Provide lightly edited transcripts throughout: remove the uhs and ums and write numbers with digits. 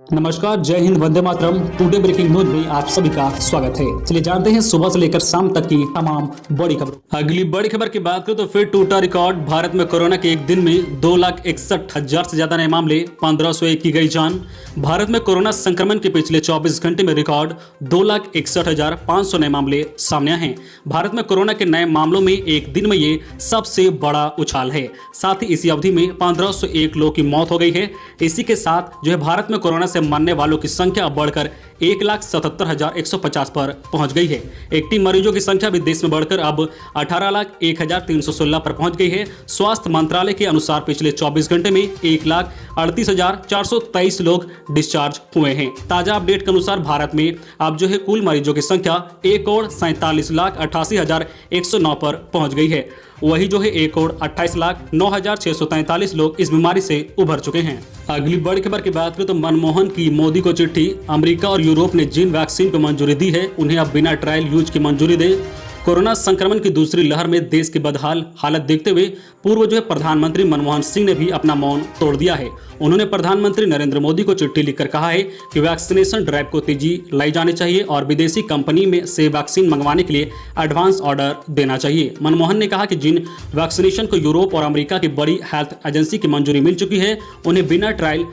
नमस्कार, जय Hind, Vande Mataram. Today breaking news में आप सभी का स्वागत है। चलिए जानते हैं सुबह से लेकर शाम तक की तमाम बड़ी खबरों। अगली बड़ी खबर की बात करें तो फिर टूटा रिकॉर्ड। भारत में कोरोना के एक दिन में 2,61,000 से ज्यादा नए मामले, 1501 की गई जान। भारत में कोरोना संक्रमण के पिछले 24 घंटे में रिकॉर्ड 2,61,500 नए मामले सामने आए हैं। भारत में कोरोना के नए मामलों में एक दिन में ये सबसे बड़ा उछाल है। साथ ही इसी अवधि में 1501 लोगों की मौत हो गई है। इसी के साथ जो है भारत में कोरोना से मरने वालों की संख्या बढ़कर 1,77,150 पर पहुंच गई है। एक्टिव मरीजों की संख्या भी देश में बढ़कर अब 18,01,316 पर पहुंच गई है। स्वास्थ्य मंत्रालय के अनुसार पिछले 24 घंटे में 1,38,423 लोग डिस्चार्ज हुए हैं। ताजा अपडेट के अनुसार भारत में अब जो है कुल मरीजों की संख्या 1,47,88,109 पर पहुंच गई है। वही जो है 1,28,09,643 लोग इस बीमारी से उभर चुके हैं। अगली बड़ी खबर की बात करें तो मनमोहन की मोदी को चिट्ठी। अमेरिका और यूरोप ने जिन वैक्सीन को मंजूरी दी है उन्हें अब बिना ट्रायल यूज की मंजूरी दे। कोरोना संक्रमण की दूसरी लहर में देश की बदहाल हालत देखते हुए पूर्व जो है प्रधानमंत्री मनमोहन सिंह ने भी अपना मौन तोड़ दिया है। उन्होंने प्रधानमंत्री नरेंद्र मोदी को चिट्ठी लिखकर कहा है कि वैक्सीनेशन ड्राइव को तेजी लाई जानी चाहिए और विदेशी कंपनी में से वैक्सीन मंगवाने के लिए एडवांस ऑर्डर देना चाहिए। मनमोहन ने कहा कि जिन वैक्सीनेशन को यूरोप और अमेरिका की बड़ी हेल्थ एजेंसी की मंजूरी मिल चुकी है उन्हें बिना ट्रायल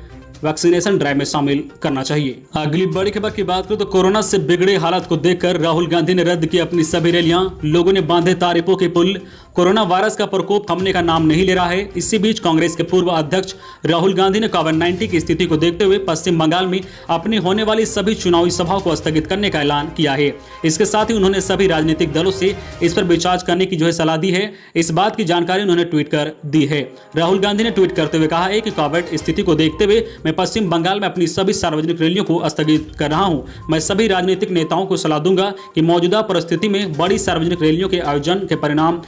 वैक्सीनेशन ड्राइव में शामिल करना चाहिए। अगली बड़ी खबर की बात करें तो कोरोना से बिगड़े हालात को देखकर राहुल गांधी ने रद्द की अपनी सभी रैलियां। लोगों ने बांधे तारीफों के पुल। कोरोना वायरस का प्रकोप थमने का नाम नहीं ले रहा है। इसी बीच कांग्रेस के पूर्व अध्यक्ष राहुल गांधी ने कोविड-19 की स्थिति को देखते हुए पश्चिम बंगाल में अपनी होने वाली सभी चुनावी सभाओं को स्थगित करने का ऐलान किया है। इसके साथ ही उन्होंने सभी राजनीतिक दलों से इस पर विचार करने की जो है सलाह दी है। इस बात की जानकारी उन्होंने ट्वीट कर दी है। राहुल गांधी ने ट्वीट करते हुए कहा है कि कोविड स्थिति को देखते हुए मैं पश्चिम बंगाल में अपनी सभी सार्वजनिक रैलियों को स्थगित कर रहा हूं। मैं सभी राजनीतिक नेताओं को सलाह दूंगा कि मौजूदा परिस्थिति में बड़ी सार्वजनिक रैलियों के आयोजन के परिणाम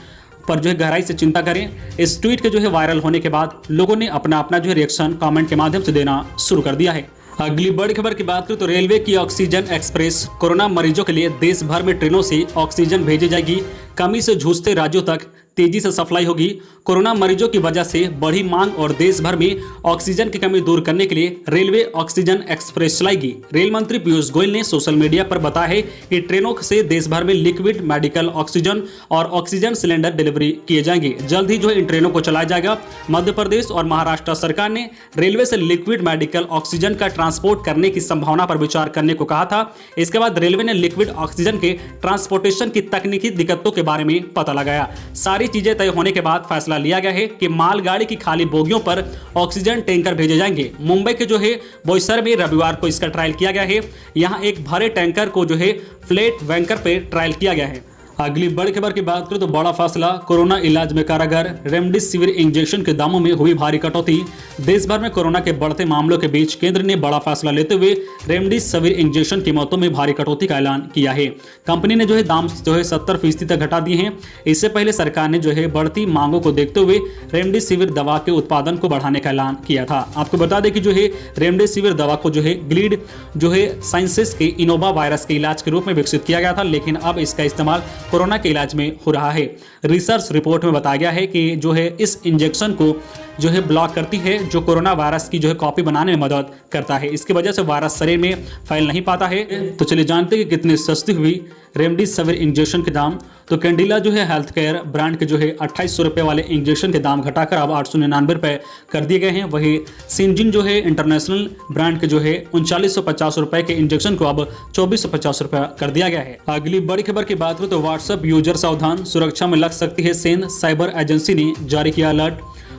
पर जो है गहराई से चिंता करें। इस ट्वीट के जो है वायरल होने के बाद लोगों ने अपना अपना जो है रिएक्शन कमेंट के माध्यम से देना शुरू कर दिया है। अगली बड़ी खबर की बात करें तो रेलवे की ऑक्सीजन एक्सप्रेस। कोरोना मरीजों के लिए देश भर में ट्रेनों से ऑक्सीजन भेजी जाएगी। कमी से जूझते राज्यों तक तेजी से सप्लाई होगी। कोरोना मरीजों की वजह से बढ़ी मांग और देश भर में ऑक्सीजन की कमी दूर करने के लिए रेलवे ऑक्सीजन एक्सप्रेस चलाएगी। रेल मंत्री पीयूष गोयल ने सोशल मीडिया पर बताया है कि ट्रेनों से देश भर में लिक्विड मेडिकल ऑक्सीजन और ऑक्सीजन सिलेंडर डिलीवरी किए जाएंगे। जल्द ही जो इन ट्रेनों को चलाया जाएगा। मध्य प्रदेश और महाराष्ट्र सरकार ने रेलवे से लिक्विड मेडिकल ऑक्सीजन का ट्रांसपोर्ट करने की संभावना पर विचार करने को कहा था। इसके बाद रेलवे ने लिक्विड ऑक्सीजन के ट्रांसपोर्टेशन की तकनीकी दिक्कतों के बारे में पता लगाया। सारी चीजें तय होने के बाद फैसला लिया गया है कि मालगाड़ी की खाली बोगियों पर ऑक्सीजन टैंकर भेजे जाएंगे। मुंबई के जो है बोईसर में रविवार को इसका ट्रायल किया गया है। यहां एक भरे टैंकर को जो है फ्लैट बैंकर पे ट्रायल किया गया है। अगली बड़ी खबर की बात करें तो बड़ा फैसला। कोरोना इलाज में कारागर। रेमडेसिविर इंजेक्शन के दामों में हुई भारी कटौती। देश भर में कोरोना के बढ़ते मामलों के बीच केंद्र ने बड़ा फैसला लेते हुए रेमडेसिविर इंजेक्शन कीमतों में भारी कटौती का ऐलान किया है। कंपनी ने जो है दाम जो है 70% तक घटा दिए हैं। इससे पहले सरकार ने जो है बढ़ती मांगों को देखते हुए रेमडेसिविर दवा के उत्पादन को बढ़ाने का ऐलान किया था। आपको बता दें कि जो है रेमडेसिविर दवा को जो है ग्लीड जो है साइंसेस के इनोवा वायरस के इलाज के रूप में विकसित किया गया था, लेकिन अब इसका इस्तेमाल कोरोना के इलाज में हो रहा है। रिसर्च रिपोर्ट में बताया गया है कि जो है इस इंजेक्शन को जो है ब्लॉक करती है, जो कोरोना वायरस की जो है कॉपी बनाने में मदद करता है। इसकी वजह से वायरस शरीर में फैल नहीं पाता है। तो चलिए जानते हैं कि कितनी सस्ती हुई रेमडेसिविर इंजेक्शन के दाम। तो कैंडिला जो है हेल्थ केयर ब्रांड के जो है 2800 रुपये वाले इंजेक्शन के दाम घटाकर अब 899 रुपये कर दिए गए हैं। वही सिंजिन जो है इंटरनेशनल ब्रांड के जो है 3950 रुपये के इंजेक्शन को अब 2450 रुपये कर दिया गया है। अगली बड़ी खबर की बात करें तो व्हाट्सएप यूजर सावधान, सुरक्षा में लग सकती है सेंध। साइबर एजेंसी ने जारी किया अलर्ट।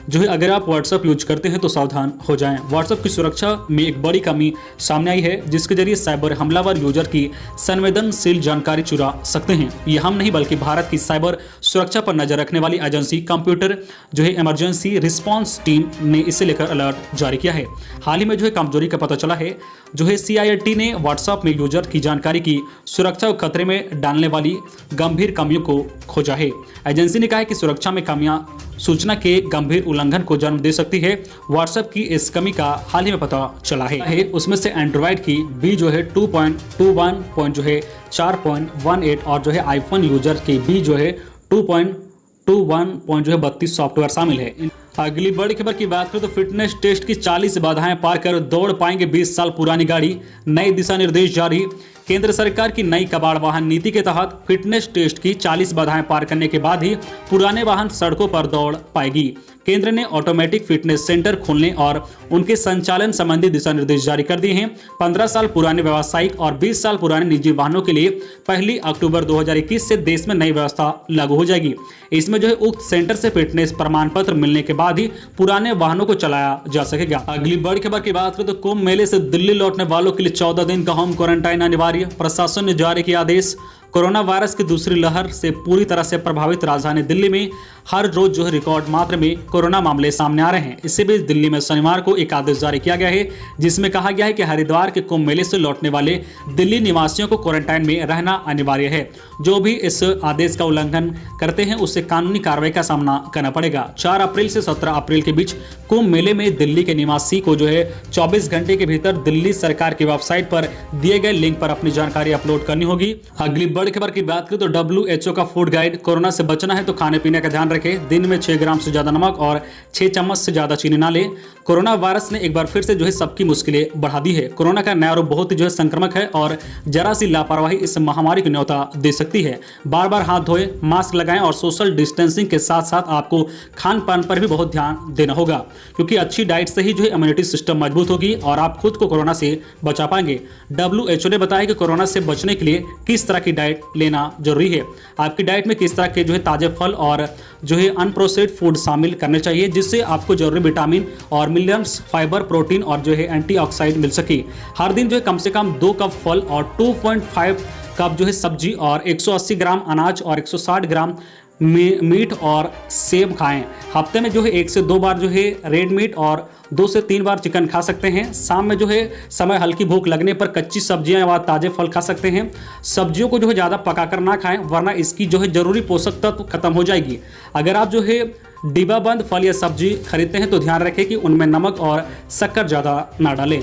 जो है अगर आप व्हाट्सएप यूज करते हैं तो सावधान हो जाएं। व्हाट्सएप की सुरक्षा में एक बड़ी कमी सामने आई है, जिसके जरिए साइबर हमलावर यूजर की संवेदनशील जानकारी चुरा सकते हैं। ये हम नहीं बल्कि भारत की साइबर सुरक्षा पर नजर रखने वाली एजेंसी कंप्यूटर जो है इमरजेंसी रिस्पांस टीम ने इसे लेकर अलर्ट जारी किया है। हाल ही में जो है कमजोरी का पता चला है। जो है CIRT ने व्हाट्सएप में यूजर की जानकारी की सुरक्षा को खतरे में डालने वाली गंभीर कमियों को खोजा है। एजेंसी ने कहा है कि सुरक्षा में कमियां सूचना के गंभीर उल्लंघन को जन्म दे सकती है। व्हाट्सएप की इस कमी का हाल ही में पता चला है। उसमें से एंड्रॉइड की B जो है 2.21 जो है 4.18 और जो है आईफोन यूजर की B जो है 2.21 जो है 32 सॉफ्टवेयर शामिल है। अगली बड़ी खबर की बात करें तो फिटनेस टेस्ट की 40 बाधाएं पार कर दौड़ पाएंगे 20 साल पुरानी गाड़ी, नए दिशा निर्देश जारी। केंद्र सरकार की नई कबाड़ वाहन नीति के तहत फिटनेस टेस्ट की 40 बाधाएं पार करने के बाद ही पुराने वाहन सड़कों पर दौड़ पाएगी। केंद्र ने ऑटोमेटिक फिटनेस सेंटर खोलने और उनके संचालन संबंधी दिशा निर्देश जारी कर दिए हैं। 15 साल पुराने व्यावसायिक और 20 साल पुराने निजी वाहनों के लिए 1 अक्टूबर 2021 से देश में नई व्यवस्था लागू हो जाएगी। इसमें उक्त सेंटर से फिटनेस प्रमाण पत्र मिलने के बाद ही पुराने वाहनों को चलाया जा सकेगा। अगली बड़ी खबर की बात करें तो कुंभ मेले से दिल्ली लौटने वालों के लिए 14 दिन का होम क्वारंटाइन अनिवार्य। प्रशासन ने जारी किया आदेश। कोरोना वायरस की दूसरी लहर से पूरी तरह से प्रभावित राजधानी दिल्ली में हर रोज रिकॉर्ड मात्रा में कोरोना मामले सामने आ रहे हैं। इसी बीच दिल्ली में शनिवार को एक आदेश जारी किया गया है जिसमें कहा गया है कि हरिद्वार के कुंभ मेले से लौटने वाले दिल्ली निवासियों को क्वारंटाइन में रहना अनिवार्य है। जो भी इस आदेश का उल्लंघन करते हैं उससे कानूनी कार्रवाई का सामना करना पड़ेगा। 4 अप्रैल से 17 अप्रैल के बीच कुंभ मेले में दिल्ली के निवासी को 24 घंटे के भीतर दिल्ली सरकार की वेबसाइट पर दिए गए लिंक पर अपनी जानकारी अपलोड करनी होगी। अगली बड़ी खबर की बात करें तो WHO का फूड गाइड, कोरोना से बचना है तो खाने पीने का ध्यान रखें। दिन में 6 ग्राम से ज्यादा नमक और 6 चम्मच से ज्यादा चीनी ना लें। कोरोना वायरस ने एक बार फिर से सबकी मुश्किलें बढ़ा दी है। कोरोना का नया रूप बहुत ही संक्रमक है और जरा सी लापरवाही इस महामारी को न्योता दे सकती है। बार बार हाथ धोएं, मास्क लगाएं और सोशल डिस्टेंसिंग के साथ साथ आपको खान पान पर भी बहुत ध्यान देना होगा, क्योंकि अच्छी डाइट से ही इम्यूनिटी सिस्टम मजबूत होगी और आप खुद को कोरोना से बचा पाएंगे। WHO ने बताया कि कोरोना से बचने के लिए किस तरह की डाइट लेना जरूरी है। आपकी डाइट में किस तरह के ताजे फल और अनप्रोसेस्ड फूड शामिल करने चाहिए, जिससे आपको जरूरी विटामिन और मिनरल्स, फाइबर, प्रोटीन और एंटीऑक्सीडेंट मिल सके। हर दिन कम से कम 2 कप फल और 2.5 कप सब्जी और 180 ग्राम अनाज और 160 ग्राम मीट और सेब खाएं। हफ्ते में 1 से 2 बार रेड मीट और 2 से 3 बार चिकन खा सकते हैं। शाम में समय हल्की भूख लगने पर कच्ची सब्जियां व ताजे फल खा सकते हैं। सब्जियों को ज़्यादा पकाकर ना खाएं, वरना इसकी जरूरी पोषक तत्व खत्म हो जाएगी। अगर आप डिब्बाबंद फल या सब्जी खरीदते हैं तो ध्यान रखें कि उनमें नमक और शक्कर ज़्यादा ना डालें।